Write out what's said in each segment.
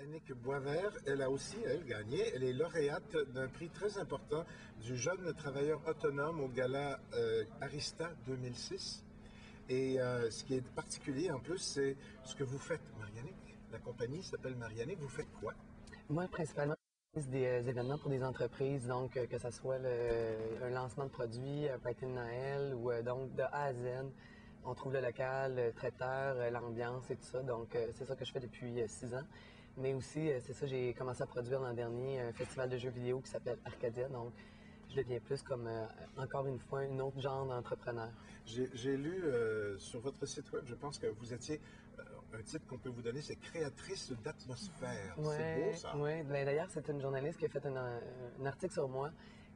Annick Boisvert, elle a aussi, elle, gagné. Elle est lauréate d'un prix très important du jeune travailleur autonome au gala Arista 2006. Et ce qui est particulier en plus, c'est ce que vous faites, Marianne. La compagnie s'appelle Marianne. Vous faites quoi? Moi, principalement, des événements pour des entreprises, donc que ce soit un lancement de produits, un party de Noël ou donc de A à Z. On trouve le local, le traiteur, l'ambiance et tout ça. Donc, c'est ça que je fais depuis 6 ans. Mais aussi, c'est ça, j'ai commencé à produire l'an dernier un festival de jeux vidéo qui s'appelle Arcadia. Donc, je deviens plus comme, encore une fois, un autre genre d'entrepreneur. J'ai lu sur votre site web, je pense que vous étiez, un titre qu'on peut vous donner, c'est créatrice d'atmosphère. C'est beau, ça. Oui, d'ailleurs, c'est une journaliste qui a fait un article sur moi.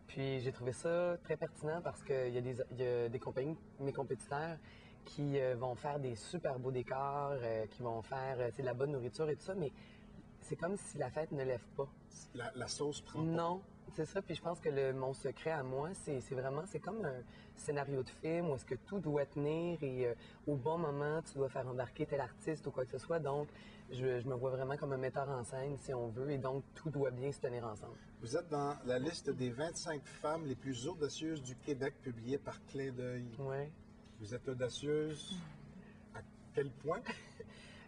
Puis j'ai trouvé ça très pertinent parce qu'il y a des compagnies, mes compétiteurs, qui vont faire des super beaux décors, qui vont faire de la bonne nourriture et tout ça, mais c'est comme si la fête ne lève pas. La sauce prend pas. Non, c'est ça. Puis je pense que mon secret à moi, c'est vraiment, c'est comme un scénario de film où est-ce que tout doit tenir et au bon moment, tu dois faire embarquer tel artiste ou quoi que ce soit. Donc, je me vois vraiment comme un metteur en scène, si on veut, et donc tout doit bien se tenir ensemble. Vous êtes dans la liste des 25 femmes les plus audacieuses du Québec, publiée par Clin d'œil. Oui. Vous êtes audacieuse à quel point?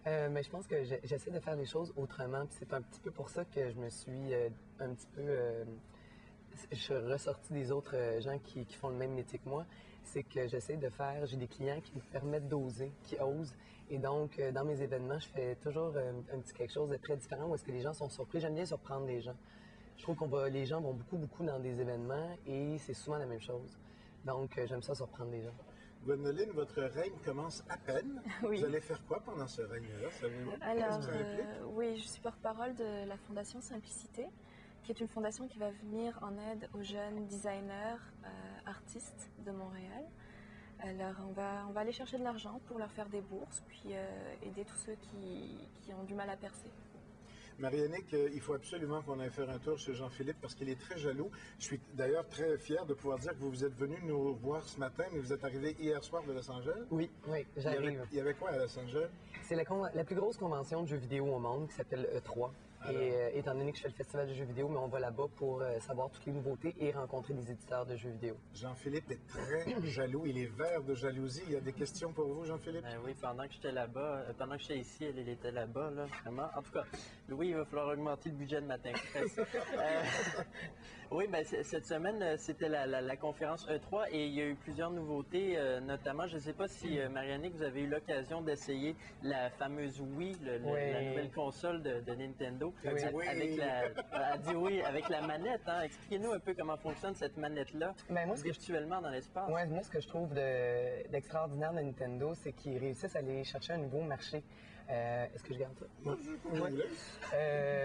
Mais je pense que j'essaie de faire les choses autrement. Puis c'est un petit peu pour ça que je me suis un petit peu... je suis ressortie des autres gens qui font le même métier que moi. C'est que j'essaie de faire... J'ai des clients qui me permettent d'oser, qui osent. Et donc, dans mes événements, je fais toujours un petit quelque chose de très différent où est-ce que les gens sont surpris. J'aime bien surprendre les gens. Je trouve les gens vont beaucoup dans des événements et c'est souvent la même chose. Donc, j'aime ça surprendre les gens. Gwénoline, votre règne commence à peine. Oui. Vous allez faire quoi pendant ce règne-là, savez-vous? Alors, oui, je suis porte-parole de la Fondation Simplicité, qui est une fondation qui va venir en aide aux jeunes designers, artistes de Montréal. Alors, on va aller chercher de l'argent pour leur faire des bourses, puis aider tous ceux qui ont du mal à percer. Mariannick, il faut absolument qu'on aille faire un tour chez Jean-Philippe parce qu'il est très jaloux. Je suis d'ailleurs très fier de pouvoir dire que vous êtes venu nous voir ce matin, mais vous êtes arrivé hier soir de Los Angeles. Oui, j'arrive. Il y avait quoi à Los Angeles? C'est la plus grosse convention de jeux vidéo au monde qui s'appelle E3. Et étant donné que je fais le festival de jeux vidéo, mais on va là-bas pour savoir toutes les nouveautés et rencontrer des éditeurs de jeux vidéo. Jean-Philippe est très jaloux. Il est vert de jalousie. Il y a des questions pour vous, Jean-Philippe? Ben oui, pendant que j'étais là-bas, pendant que j'étais ici, elle était là-bas, là, vraiment. En tout cas, Louis, il va falloir augmenter le budget de matin. Oui, ben cette semaine, c'était la conférence E3 et il y a eu plusieurs nouveautés, notamment, je ne sais pas si, Mariannick, vous avez eu l'occasion d'essayer la fameuse Wii, la nouvelle console de Nintendo. Elle dit oui. Elle dit oui, avec la manette. Hein. Expliquez-nous un peu comment fonctionne cette manette-là virtuellement dans l'espace. Oui, moi, ce que je trouve d'extraordinaire de Nintendo, c'est qu'ils réussissent à aller chercher un nouveau marché. Est-ce que je garde ça?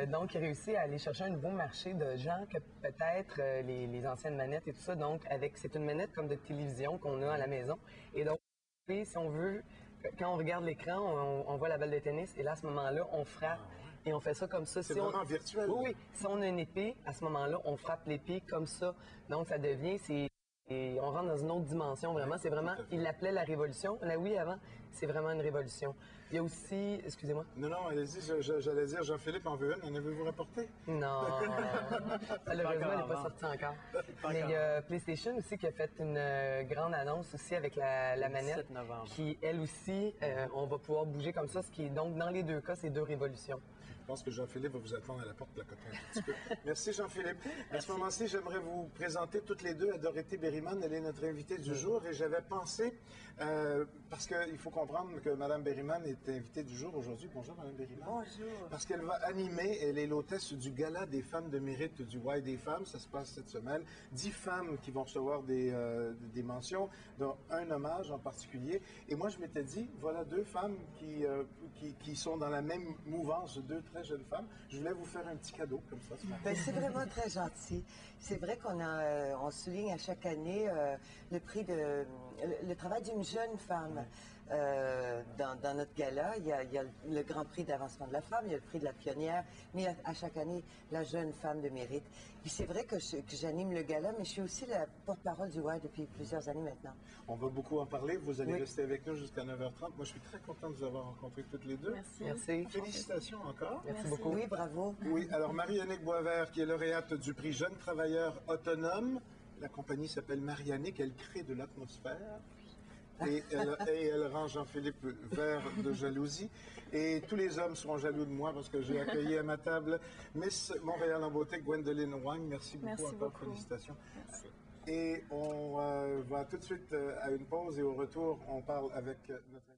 Donc, ils réussissent à aller chercher un nouveau marché de gens que peut-être les anciennes manettes et tout ça. Donc, c'est une manette comme de télévision qu'on a à la maison. Et donc, si on veut, quand on regarde l'écran, on voit la balle de tennis et là, à ce moment-là, on frappe. Et on fait ça comme ça. C'est vraiment virtuel. Oui. Si on a une épée, à ce moment-là, on frappe l'épée comme ça. Donc, ça devient... Et on rentre dans une autre dimension, vraiment. C'est vraiment... Il l'appelait la révolution. La Wii, avant, c'est vraiment une révolution. Il y a aussi... Excusez-moi. Non, allez-y. J'allais dire, Jean-Philippe en veut une. En avez-vous rapporté? Non. Malheureusement, elle n'est pas sortie encore. Mais il y a PlayStation aussi qui a fait une grande annonce aussi avec la manette. 7 novembre. Qui, elle aussi, on va pouvoir bouger comme ça. Ce qui est donc, dans les deux cas, c'est deux révolutions. Je pense que Jean-Philippe va vous attendre à la porte de la côté un petit peu. Merci, Jean-Philippe. À ce moment-ci, j'aimerais vous présenter toutes les deux à Dorothy Berryman. Elle est notre invitée du jour et j'avais pensé, parce qu'il faut comprendre que Mme Berryman est invitée du jour aujourd'hui. Bonjour, Mme Berryman. Bonjour. Parce qu'elle va animer, elle est l'hôtesse du Gala des femmes de mérite du Y des femmes. Ça se passe cette semaine. 10 femmes qui vont recevoir des mentions, dont un hommage en particulier. Et moi, je m'étais dit, voilà deux femmes qui sont dans la même mouvance, deux très jeunes femmes. Je voulais vous faire un petit cadeau comme ça ce matin. Ben, c'est vraiment très gentil. C'est vrai on souligne à chaque année le prix le travail d'une jeune femme. Dans notre gala, il y a le Grand Prix d'avancement de la femme, il y a le prix de la pionnière, mais à chaque année, la jeune femme de mérite. Puis c'est vrai que j'anime le gala, mais je suis aussi la porte-parole du WIDE depuis plusieurs années maintenant. On va beaucoup en parler. Vous allez Oui. rester avec nous jusqu'à 9h30. Moi, je suis très content de vous avoir rencontrés toutes les deux. Merci. Merci. Félicitations encore. Merci Merci. beaucoup. Oui, bravo. Oui, alors Marie-Annick Boisvert, qui est lauréate du prix Jeune Travailleur Autonome. La compagnie s'appelle Marie-Annick, elle crée de l'atmosphère. Et elle rend Jean-Philippe vert de jalousie. Et tous les hommes seront jaloux de moi parce que j'ai accueilli à ma table Miss Montréal en beauté, Gwendoline Wang. Merci beaucoup Merci encore, beaucoup. félicitations. Merci. Et on va tout de suite à une pause et au retour, on parle avec notre